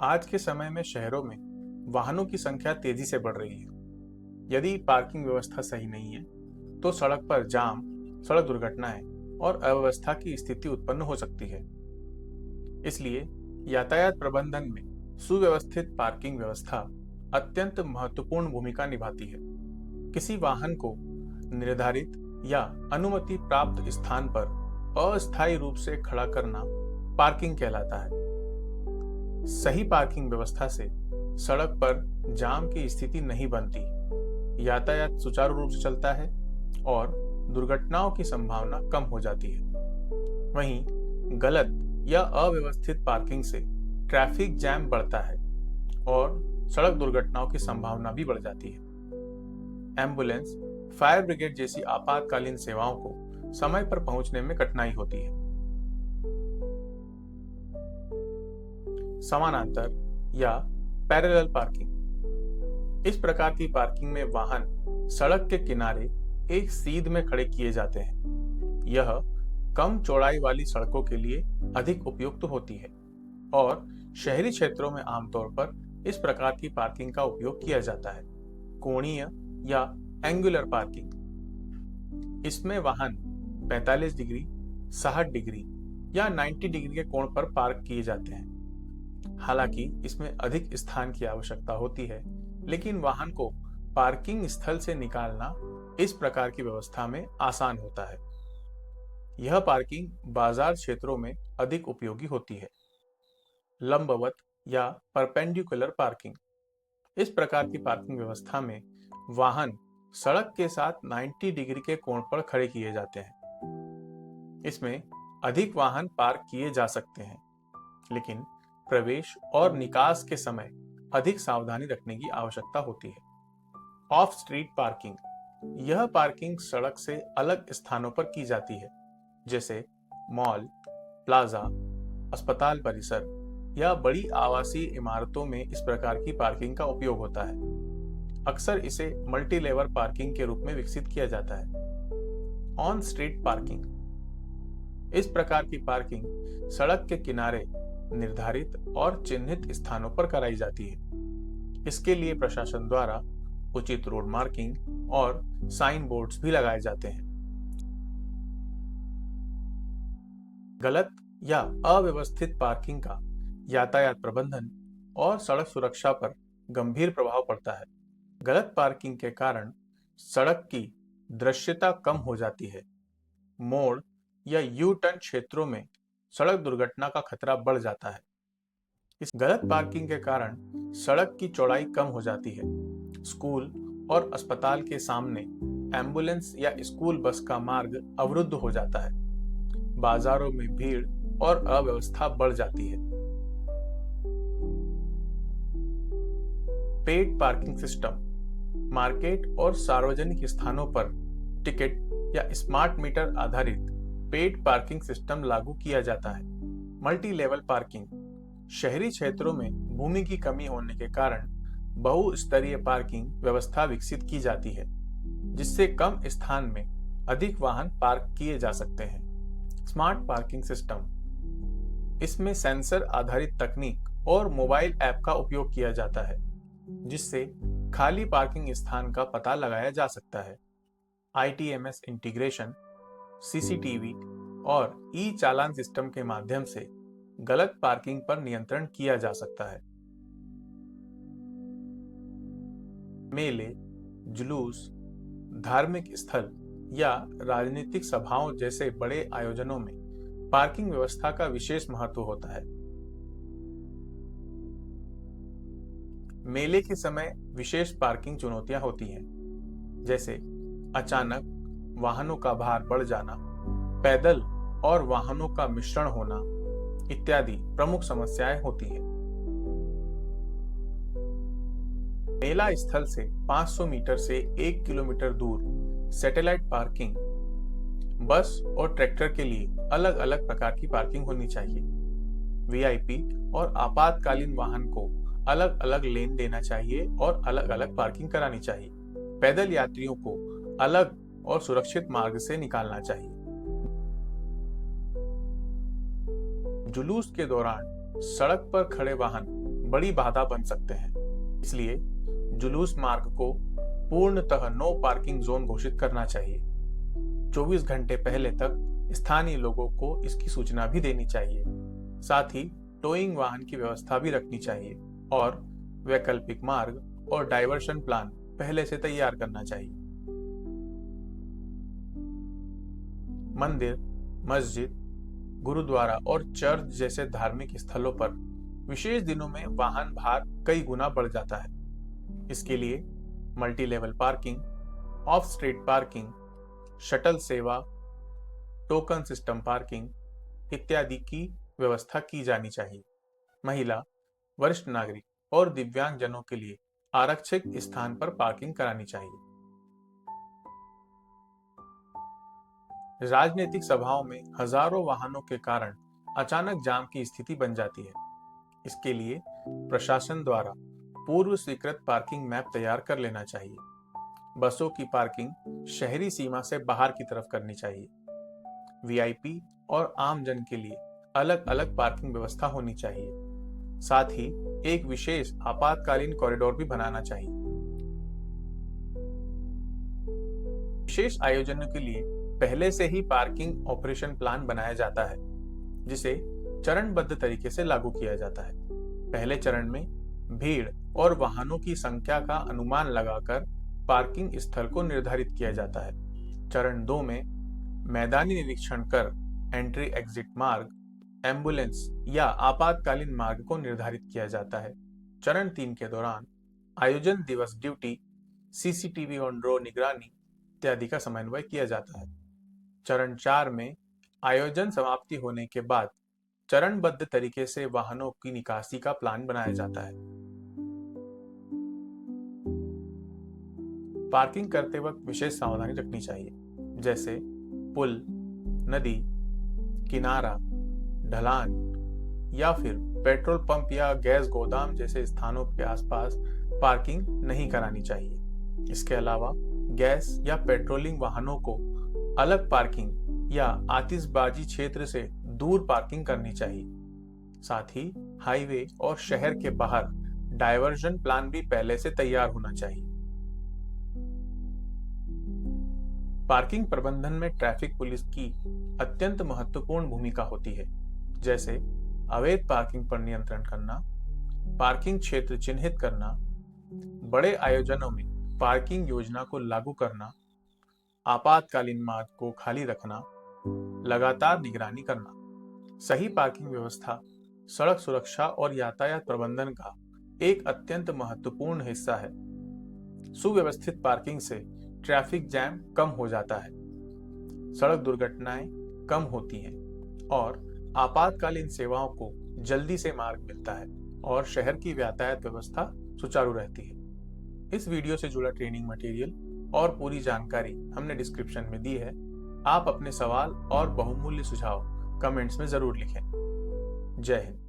आज के समय में शहरों में वाहनों की संख्या तेजी से बढ़ रही है। यदि पार्किंग व्यवस्था सही नहीं है, तो सड़क पर जाम, सड़क दुर्घटनाएं और अव्यवस्था की स्थिति उत्पन्न हो सकती है। इसलिए यातायात प्रबंधन में सुव्यवस्थित पार्किंग व्यवस्था अत्यंत महत्वपूर्ण भूमिका निभाती है। किसी वाहन को निर्धारित या अनुमति प्राप्त स्थान पर अस्थायी रूप से खड़ा करना पार्किंग कहलाता है। सही पार्किंग व्यवस्था से सड़क पर जाम की स्थिति नहीं बनती, यातायात सुचारू रूप से चलता है और दुर्घटनाओं की संभावना कम हो जाती है। वहीं गलत या अव्यवस्थित पार्किंग से ट्रैफिक जैम बढ़ता है और सड़क दुर्घटनाओं की संभावना भी बढ़ जाती है। एम्बुलेंस, फायर ब्रिगेड जैसी आपातकालीन सेवाओं को समय पर पहुंचने में कठिनाई होती है। समानांतर या पैरेलल पार्किंग, इस प्रकार की पार्किंग में वाहन सड़क के किनारे एक सीध में खड़े किए जाते हैं। यह कम चौड़ाई वाली सड़कों के लिए अधिक उपयुक्त होती है और शहरी क्षेत्रों में आमतौर पर इस प्रकार की पार्किंग का उपयोग किया जाता है। कोणीय या एंगुलर पार्किंग, इसमें वाहन 45 डिग्री, 60 डिग्री या 90 डिग्री के कोण पर पार्क किए जाते हैं। हालांकि इसमें अधिक स्थान की आवश्यकता होती है, लेकिन वाहन को पार्किंग स्थल से निकालना इस प्रकार की व्यवस्था में आसान होता है। यह पार्किंग बाजार क्षेत्रों में अधिक उपयोगी होती है। लंबवत या परपेंडिकुलर पार्किंग, इस प्रकार की पार्किंग व्यवस्था में वाहन सड़क के साथ 90 डिग्री के कोण पर खड़े किए जाते हैं। इसमें अधिक वाहन पार्क किए जा सकते हैं, लेकिन प्रवेश और निकास के समय अधिक सावधानी रखने की आवश्यकता होती है। ऑफ स्ट्रीट पार्किंग, यह पार्किंग सड़क से अलग स्थानों पर की जाती है, जैसे मॉल, प्लाजा, अस्पताल परिसर या बड़ी आवासीय इमारतों में इस प्रकार की पार्किंग का उपयोग होता है। अक्सर इसे मल्टी लेवल पार्किंग के रूप में विकसित किया जाता है। ऑन स्ट्रीट पार्किंग, इस प्रकार की पार्किंग सड़क के किनारे निर्धारित और चिन्हित स्थानों पर कराई जाती है। इसके लिए प्रशासन द्वारा उचित रोड मार्किंग और साइन बोर्ड्स भी लगाए जाते हैं। गलत या अव्यवस्थित पार्किंग का यातायात प्रबंधन और सड़क सुरक्षा पर गंभीर प्रभाव पड़ता है। गलत पार्किंग के कारण सड़क की दृश्यता कम हो जाती है। मोड़ या यू टर्न क्षेत्रों में सड़क दुर्घटना का खतरा बढ़ जाता है। इस गलत पार्किंग के कारण सड़क की चौड़ाई कम हो जाती है। स्कूल और अस्पताल के सामने एम्बुलेंस या स्कूल बस का मार्ग अवरुद्ध हो जाता है। बाजारों में भीड़ और अव्यवस्था बढ़ जाती है। पेड पार्किंग सिस्टम, मार्केट और सार्वजनिक स्थानों पर टिकट या स्मार्ट मीटर आधारित पेड पार्किंग सिस्टम लागू किया जाता है। मल्टी लेवल पार्किंग, शहरी क्षेत्रों में भूमि की कमी होने के कारण बहुस्तरीय पार्किंग व्यवस्था विकसित की जाती है, जिससे कम स्थान में अधिक वाहन पार्क किए जा सकते हैं। स्मार्ट पार्किंग सिस्टम, इसमें सेंसर आधारित तकनीक और मोबाइल ऐप का उपयोग किया जाता है, जिससे खाली पार्किंग स्थान का पता लगाया जा सकता है। ITMS इंटीग्रेशन, CCTV और ई चालान सिस्टम के माध्यम से गलत पार्किंग पर नियंत्रण किया जा सकता है। मेले, जुलूस, धार्मिक स्थल या राजनीतिक सभाओं जैसे बड़े आयोजनों में पार्किंग व्यवस्था का विशेष महत्व होता है। मेले के समय विशेष पार्किंग चुनौतियां होती हैं, जैसे अचानक वाहनों का भार बढ़ जाना, पैदल और वाहनों का मिश्रण होना इत्यादि प्रमुख समस्याएं होती हैं। मेला स्थल से 500 मीटर से 1 किलोमीटर दूर सैटेलाइट पार्किंग, बस और ट्रैक्टर के लिए अलग अलग प्रकार की पार्किंग होनी चाहिए। VIP और आपातकालीन वाहन को अलग अलग लेन देना चाहिए और अलग अलग पार्किंग करानी चाहिए। पैदल यात्रियों को अलग और सुरक्षित मार्ग से निकालना चाहिए। जुलूस के दौरान सड़क पर खड़े वाहन बड़ी बाधा बन सकते हैं। इसलिए जुलूस मार्ग को पूर्णतः नो पार्किंग जोन घोषित करना चाहिए। 24 घंटे पहले तक स्थानीय लोगों को इसकी सूचना भी देनी चाहिए। साथ ही टोइंग वाहन की व्यवस्था भी रखनी चाहिए और वैकल्पिक मार्ग और डाइवर्शन प्लान पहले से तैयार करना चाहिए। मंदिर, मस्जिद, गुरुद्वारा और चर्च जैसे धार्मिक स्थलों पर विशेष दिनों में वाहन भार कई गुना बढ़ जाता है। इसके लिए multi level parking, of street parking, shuttle सेवा, टोकन सिस्टम पार्किंग इत्यादि की व्यवस्था की जानी चाहिए। महिला, वरिष्ठ नागरिक और दिव्यांग जनों के लिए आरक्षित स्थान पर पार्किंग करानी चाहिए। राजनीतिक सभाओं में हजारों वाहनों के कारण अचानक जाम की स्थिति बन जाती है। इसके लिए प्रशासन द्वारा पूर्व स्वीकृत पार्किंग मैप तैयार कर लेना चाहिए। बसों की पार्किंग शहरी सीमा से बाहर की तरफ करनी चाहिए। वीआईपी और आम जन के लिए अलग अलग पार्किंग व्यवस्था होनी चाहिए। साथ ही एक विशेष आपातकालीन कॉरिडोर भी बनाना चाहिए। विशेष आयोजनों के लिए पहले से ही पार्किंग ऑपरेशन प्लान बनाया जाता है, जिसे चरणबद्ध तरीके से लागू किया जाता है। पहले चरण में भीड़ और वाहनों की संख्या का अनुमान लगाकर पार्किंग स्थल को निर्धारित किया जाता है। चरण 2 में मैदानी निरीक्षण कर एंट्री एग्जिट मार्ग, एम्बुलेंस या आपातकालीन मार्ग को निर्धारित किया जाता है। चरण 3 के दौरान आयोजन दिवस ड्यूटी, सीसीटीवी और ड्रोन निगरानी इत्यादि का समन्वय किया जाता है। चरण 4 में आयोजन समाप्ति होने के बाद चरणबद्ध तरीके से वाहनों की निकासी का प्लान बनाया जाता है। पार्किंग करते वक्त विशेष सावधानी रखनी चाहिए, जैसे पुल, नदी, किनारा, ढलान या फिर पेट्रोल पंप या गैस गोदाम जैसे स्थानों के आसपास पार्किंग नहीं करानी चाहिए। इसके अलावा गैस या पेट्रोलिंग वाहनों को अलग पार्किंग या आतिशबाजी क्षेत्र से दूर पार्किंग करनी चाहिए। साथ ही हाईवे और शहर के बाहर डायवर्जन प्लान भी पहले से तैयार होना चाहिए। पार्किंग प्रबंधन में ट्रैफिक पुलिस की अत्यंत महत्वपूर्ण भूमिका होती है, जैसे अवैध पार्किंग पर नियंत्रण करना, पार्किंग क्षेत्र चिन्हित करना, बड़े आयोजनों में पार्किंग योजना को लागू करना, आपातकालीन मार्ग को खाली रखना, लगातार निगरानी करना। सही पार्किंग व्यवस्था सड़क सुरक्षा और यातायात प्रबंधन का एक अत्यंत महत्वपूर्ण हिस्सा है। सुव्यवस्थित पार्किंग से ट्रैफिक जैम कम हो जाता है, सड़क दुर्घटनाएं कम होती हैं और आपातकालीन सेवाओं को जल्दी से मार्ग मिलता है और शहर की यातायात व्यवस्था सुचारू रहती है। इस वीडियो से जुड़ा ट्रेनिंग मटेरियल और पूरी जानकारी हमने डिस्क्रिप्शन में दी है। आप अपने सवाल और बहुमूल्य सुझाव कमेंट्स में जरूर लिखें। जय हिंद।